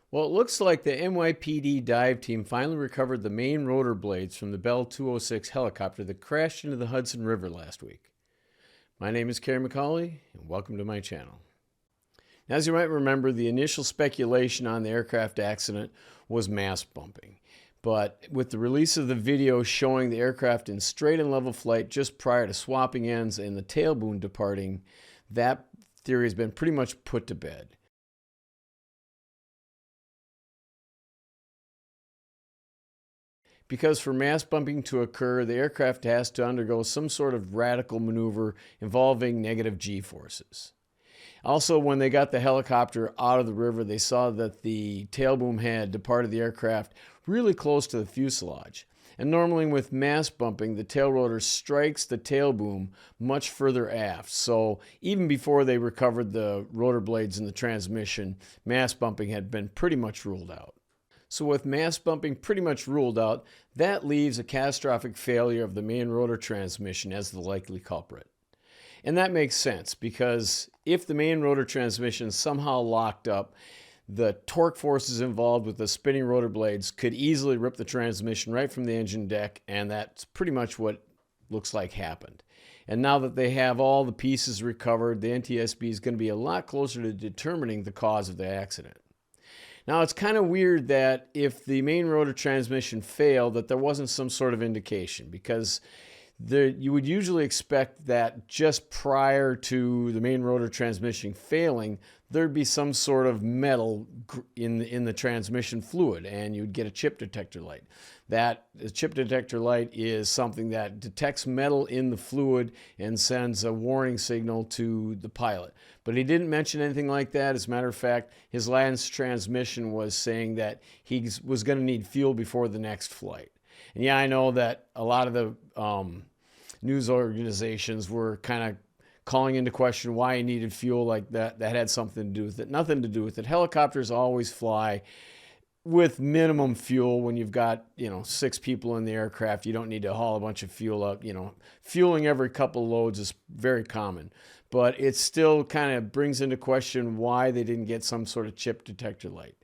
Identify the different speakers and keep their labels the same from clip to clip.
Speaker 1: Well, it looks like the NYPD dive team finally recovered the main rotor blades from the Bell 206 helicopter that crashed into the Hudson River last week. My name is Kerry McCauley, and welcome to my channel. Now, as you might remember, the initial speculation on the aircraft accident was mast bumping. But with the release of the video showing the aircraft in straight and level flight just prior to swapping ends and the tail boom departing, that theory has been pretty much put to bed. Because for mast bumping to occur, the aircraft has to undergo some sort of radical maneuver involving negative G-forces. Also, when they got the helicopter out of the river, they saw that the tail boom had departed the aircraft really close to the fuselage. And normally with mast bumping, the tail rotor strikes the tail boom much further aft. So even before they recovered the rotor blades in the transmission, mast bumping had been pretty much ruled out. So with mast bumping pretty much ruled out, that leaves a catastrophic failure of the main rotor transmission as the likely culprit. And that makes sense because if the main rotor transmission somehow locked up, the torque forces involved with the spinning rotor blades could easily rip the transmission right from the engine deck, and that's pretty much what looks like happened. And now that they have all the pieces recovered, the NTSB is going to be a lot closer to determining the cause of the accident. Now, it's kind of weird that if the main rotor transmission failed, that there wasn't some sort of indication, because you would usually expect that just prior to the main rotor transmission failing, there'd be some sort of metal in the transmission fluid, and you'd get a chip detector light. That chip detector light is something that detects metal in the fluid and sends a warning signal to the pilot. But he didn't mention anything like that. As a matter of fact, his last transmission was saying that he was going to need fuel before the next flight. And yeah, I know that a lot of the news organizations were kind of calling into question why he needed fuel like that. That had something to do with it. Nothing to do with it. Helicopters always fly with minimum fuel. When you've got, 6 people in the aircraft, you don't need to haul a bunch of fuel up. Fueling every couple loads is very common. But it still kind of brings into question why they didn't get some sort of chip detector light.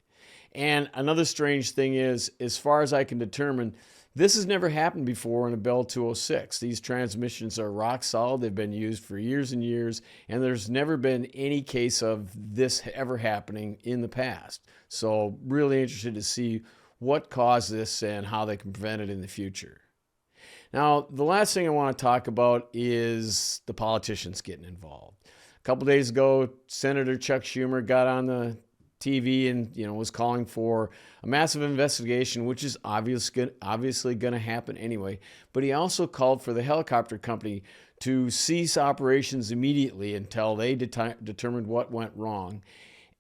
Speaker 1: And another strange thing is, as far as I can determine, this has never happened before in a Bell 206. These transmissions are rock solid. They've been used for years and years, and there's never been any case of this ever happening in the past. So really interested to see what caused this and how they can prevent it in the future. Now, the last thing I want to talk about is the politicians getting involved. A couple days ago, Senator Chuck Schumer got on the TV and was calling for a massive investigation, which is obviously going to happen anyway. But he also called for the helicopter company to cease operations immediately until they determined what went wrong.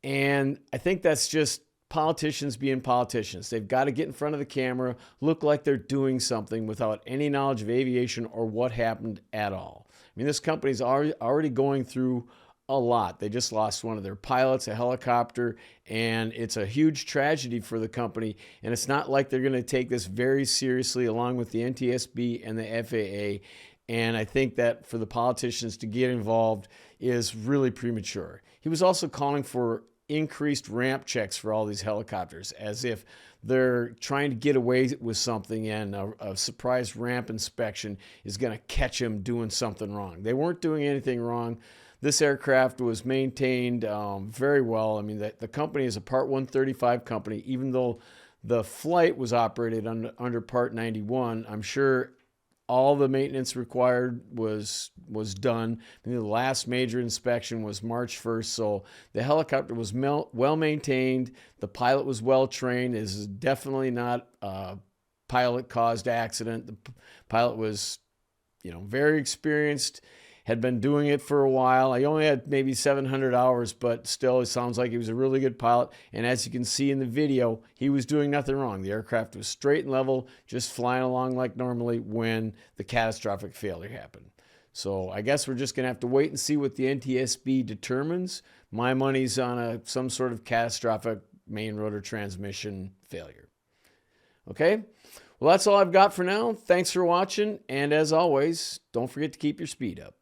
Speaker 1: And I think that's just politicians being politicians. They've got to get in front of the camera, look like they're doing something without any knowledge of aviation or what happened at all. I mean, this company's already going through a lot. They just lost one of their pilots, a helicopter, and it's a huge tragedy for the company. And it's not like they're going to take this very seriously along with the NTSB and the FAA. And I think that for the politicians to get involved is really premature. He was also calling for increased ramp checks for all these helicopters, as if they're trying to get away with something and a surprise ramp inspection is going to catch them doing something wrong. They weren't doing anything wrong. This aircraft was maintained very well. I mean, the company is a Part 135 company. Even though the flight was operated under Part 91, I'm sure all the maintenance required was done. I mean, the last major inspection was March 1st, so the helicopter was well maintained. The pilot was well trained. This is definitely not a pilot-caused accident. The pilot was, very experienced, had been doing it for a while. I only had maybe 700 hours, but still it sounds like he was a really good pilot. And as you can see in the video, he was doing nothing wrong. The aircraft was straight and level, just flying along like normally when the catastrophic failure happened. So I guess we're just going to have to wait and see what the NTSB determines. My money's on some sort of catastrophic main rotor transmission failure. Okay? Well, that's all I've got for now. Thanks for watching. And as always, don't forget to keep your speed up.